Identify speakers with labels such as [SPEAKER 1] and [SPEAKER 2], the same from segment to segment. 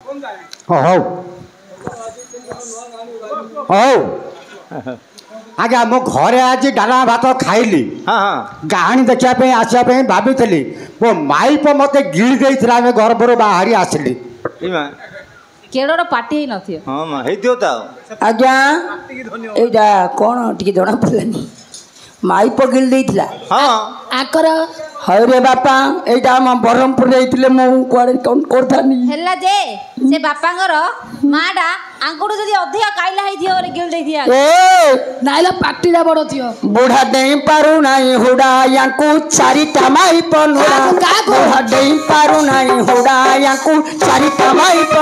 [SPEAKER 1] ହଉ ହଉ ଆଜ୍ଞା ମୁଁ ଘରେ ଆଜି ଡାଲମା ଭାତ ଖାଇଲି। ଗାହାଣୀ ଦେଖିବା ପାଇଁ ଆସିବା ପାଇଁ ଭାବିଥିଲି, ମୋ ମାଇପ ମୋତେ ଗିଳି ଦେଇଥିଲା। ଆମେ ଗର୍ଭରୁ ବାହାରି ଆସିଲି।
[SPEAKER 2] କେଡ଼ର ପାଟି ହେଇନଥିବ।
[SPEAKER 3] ଆଜ୍ଞା ଏଇଟା କ'ଣ ଟିକେ ଜଣା ପଡ଼ିଲାନି। ମାଇପ ଗିଳି ଦେଇଥିଲା ଆଙ୍କର। ହଇରେ ବାପା ଏଇଟା ଆମ ବ୍ରହ୍ମପୁର ଯାଇଥିଲେ ମୁଁ କୁଆଡ଼େ କ'ଣ କରିଥାନ୍ତି।
[SPEAKER 2] ହେଲା ଯେ ସେ ବାପାଙ୍କର ମାଟା ଆଙ୍କଠୁ ଯଦି ଅଧିକା କାଇଲା ହେଇଥିବ ବୋଲେ ଗିଳି ଦେଇଥିବ।
[SPEAKER 3] ନାଇଁଲା ପାଟିଟା ବଡ଼ ଥିବ। ବୁଢ଼ା ଡେଇଁ ପାରୁନାହିଁ ହୁଡ଼ା ୟାଙ୍କୁ ଚାରିଟା ମାଇପ ନୁଡ଼ା। ବୁଢ଼ା ଡେଇଁ ପାରୁନାହିଁ ହୁଡ଼ା ୟାଙ୍କୁ ଚାରିଟା ମାଇପ।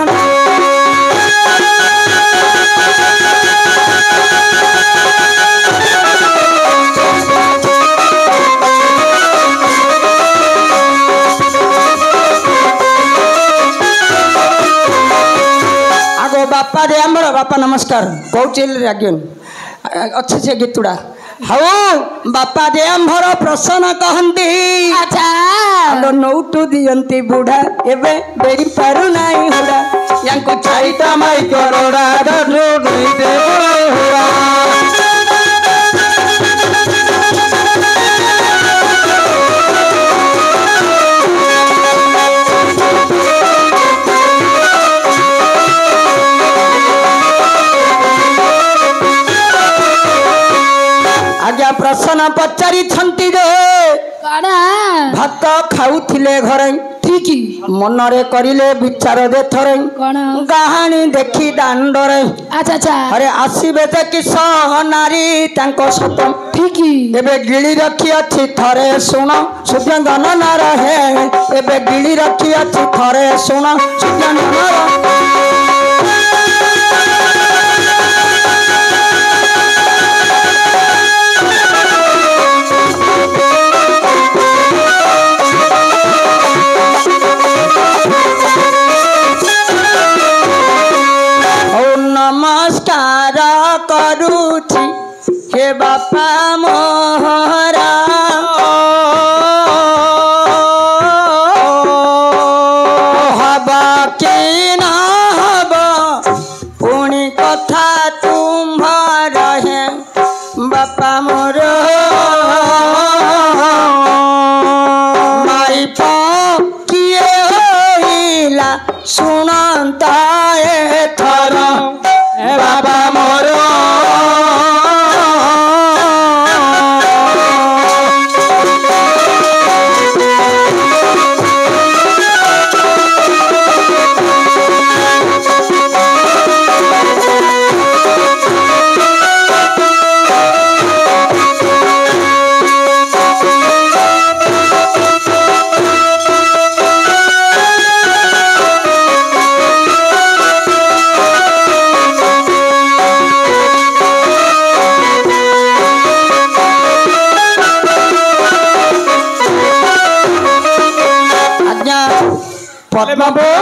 [SPEAKER 3] बापा दे आमर बापा नमस्कार कौच रागियन अच्छे से गीतुड़ा हऊ बापा दे आमर प्रसन्न कहती। अच्छा नौटू दियंती बुढ़ा एबे देरी पारु नाही हुड़ा यांको चारिटा माई करोड़ा हुड़ा। आज्ञा प्रसन्न पचारि छंती रे भात खाऊथिले घरे ठीक मनरे करिले विचार दे थरे गाहाणी देखी दांडरे। अच्छा अच्छा अरे आसीबे ते किस नारी तांको सत ठीक एबे गिली रखी अछि थरे सुन सुजंगन न रहे। एबे गिली रखी अछि थरे सुन सुजंगन न रहे। नमस्कार करूछि हे बापा मोहरा हबा के न हबा पुणी कथा तुम्हार है बापा मोर माइप किए होइला सुनता एथर बाबा मोर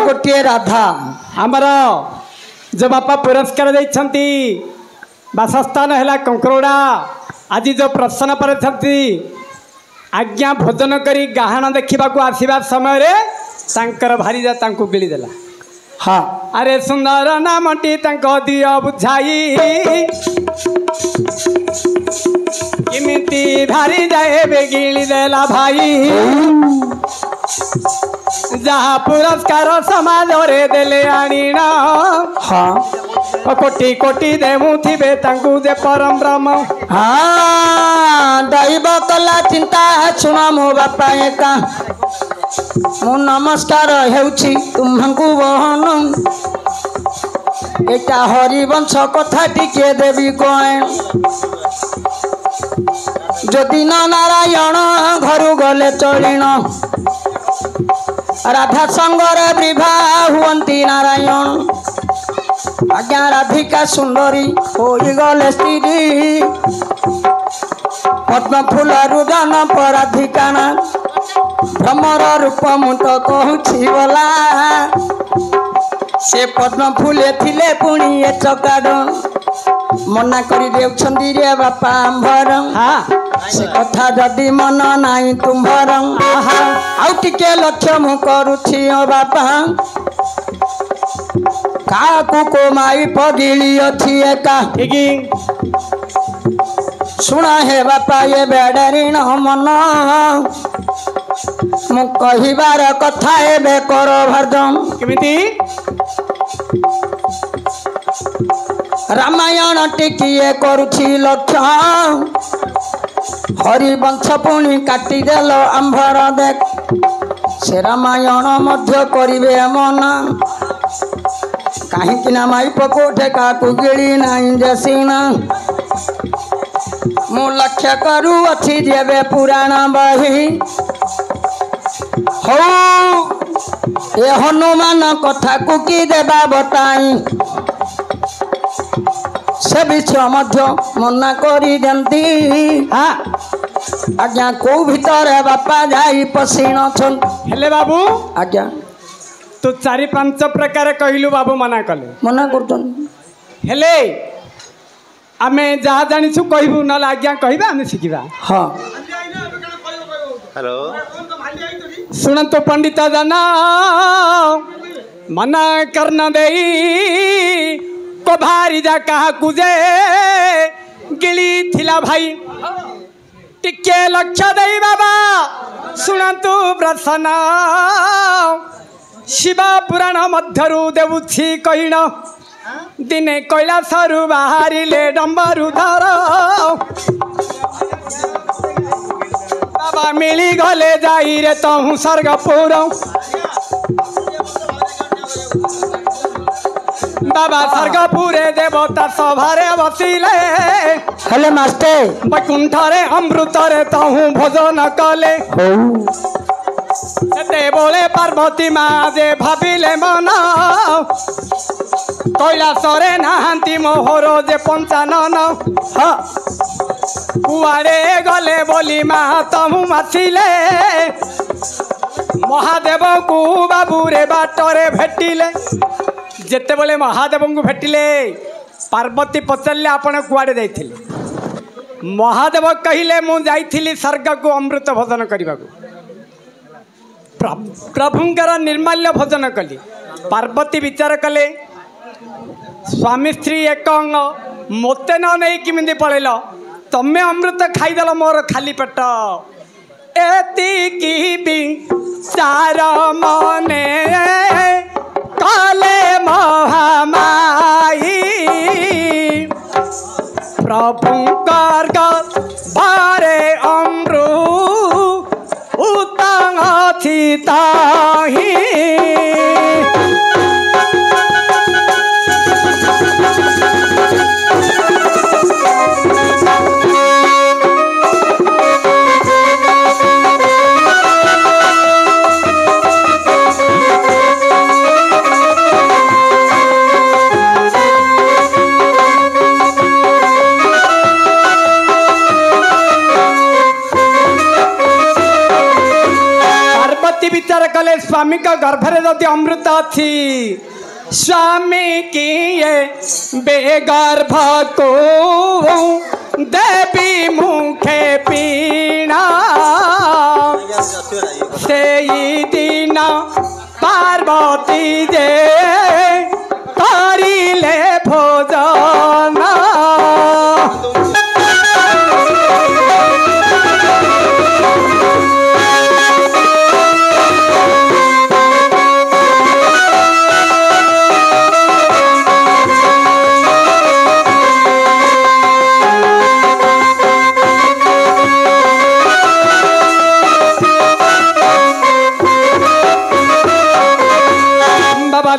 [SPEAKER 3] गोटे राधा आमर जो बापा पुरस्कार देइछंती बासस्थान है कंकरोड़ा आज जो प्रश्न पर आज्ञा भोजन करी गाहन देखा आसवा समय तांकर भारीजा तांको गिली देला। हाँ अरे सुंदर नामटी तांको दियो बुझाई किमिति भारी जाए गिली देला भाई जहाँ पुरस्कार समाज रे देले आनीना। हाँ कोटी कोटी देमु थिबे तांकु जे परम ब्रह्म। हाँ दैव कला चिंता सुन मो बापा एका मु नमस्कार हेउछि तुमको बहन एटा हरिवंश कथा टिके देवी कहे जदि न नारायण घरु गले चलिण राधा संगर विवाह हुअंती नारायण आज्ञा राधिका सुंदरी हो गले स्त्री पद्म फूल रुदन पराधिका ना भ्रमर रूप मुट कहूछि बोला से पद्म फूले थिले पुणी ए चकाड मना करी देउछंदी रे बापा आंभर। से कथा जदि मन नाई तुम्भर आउ टिके लक्ष्य मु करुछि ओ बापा काकू को माई पगिली अच्छी एका शुणा हे बापा ये बेडरीण मन मु कहिबार कथा एबे कर भर्जन केमिति रामायण टिकिए करुछि लक्ष्य हरिवंश पुणी काटिदेल आंभर देख से रामायण मध्य करिवे मना कहीं माई पकोठे का गिड़ी नहीं जसीना मु लक्ष्य करू अच्छी जेबे पुराण बही हो ए हनुमान कथा को की देबा बताई से विषय मध्य मना करी देंती आज्ञा को भीतर बापा जाई पसीन
[SPEAKER 4] हेले बाबू
[SPEAKER 3] आज्ञा
[SPEAKER 4] तो 4-5 प्रकार कहलु बाबू मना कले
[SPEAKER 3] मना कर
[SPEAKER 4] हेले आमे जहाँ जानिछु कहबू न आज्ञा कहबा आमे शिखिबा
[SPEAKER 3] हाँ
[SPEAKER 5] हेलो
[SPEAKER 4] सुनंतो पंडित जना मना करना देई को भारी जा कहा कुजे गिली थिला भाई टिके लक्ष्य देई बाबा सुनंतु प्रसन्न शिवा पुराण मध्यरु देवुछि कहिण दिने कैलासरु बाहरिले डम्बरु धर बाबा मिली गले जाई रे तहु स्वर्गपुर बाबा स्वर्गपुरे देवता सभारे बसिले
[SPEAKER 3] हेले मास्टर
[SPEAKER 4] बैकुंठरे अमृतरे तहु भोजन कले बोले पार्वती माँ जे भाविले मन कैलासरे नाहांती मोहर जे पंचानन कुआरे गले बोली माँ तमु मासिले महादेव को बाबू रे बाटरे भेटिले जेते बोले महादेव को भेटिले पार्वती पचारे आपण कुआड़े जाइथिले महादेव कहिले मु जाइथिली स्वर्ग को अमृत भोजन करने को प्रभुंकर निर्माल्य भोजन कली पार्वती विचार कले स्वामी स्त्री एक मते न नहीं किमिंदी पड़ेल तमें अमृत खाईदेल मोर खाली पेट एतिकी विचार मने काले महामाई प्रभुंकर बारे अमृत उतांग ताही विचार कले स्वामी का गर्भरे जदि अमृत अच्छी स्वामी की ये बेगर्भ को देवी मुखे पीना से दिन पार्वती जे करिले भोजन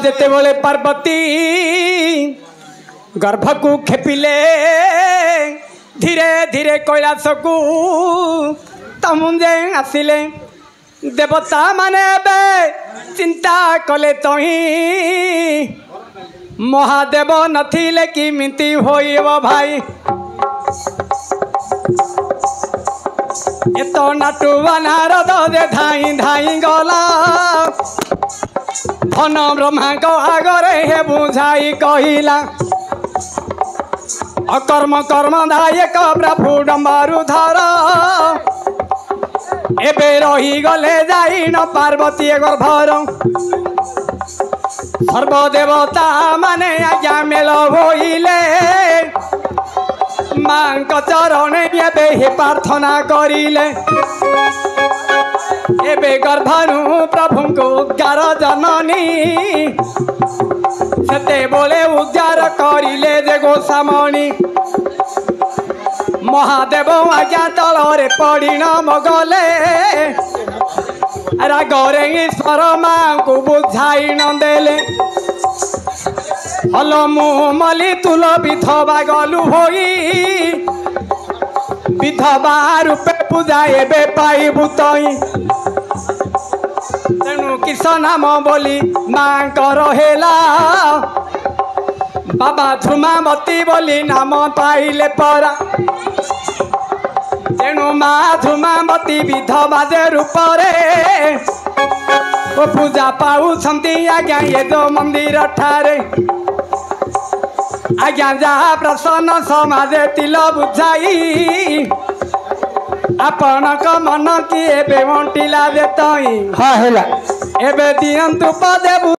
[SPEAKER 4] जेते बोले पार्वती गर्भ को खेपिले धीरे धीरे कैलाश को तमुंजे आसिले देवता माने बे चिंता कले तही महादेव नथिले किमिति होइबो भाई एतो नाटुआ नारद जे धाई धाई गला धन ब्रह्मा को आगरे हे बुझाई कहिला अकर्म कर्म दायक प्रभु डम्बरु धर एबे रही गले जाई न पार्वती गर्भर सर्वदेवता माने आज्ञा मेल होइले मांक चरण एबे हे प्रार्थना करिले एबे गर्भानु प्रभु को उद्गार जननी सेते बोले उद्गार करिले जे गोसामणी महादेव आज्ञा तलरे पड़ी न मगले रागरे ईश्वर माँ को बुझाई न देले हल मु मली तुल विधवा गलु होई विधवा रूपे पूजा एबे पाइबु तई तेणु किस नाम बोली माँ रहेला बाबा धूमावती बोली नाम पाइले परा तेणु माँ धूमावती विधवा जे रूपरे ओ पूजा पाउछन्ति आज्ञा ये जो मंदिर ठारे आज्ञा जहाँ प्रसन्न समाजे तिल बुझाई आपणक मन की एबे मटिला दे तई
[SPEAKER 1] हाँ हेला
[SPEAKER 4] एबे दियंतु पदे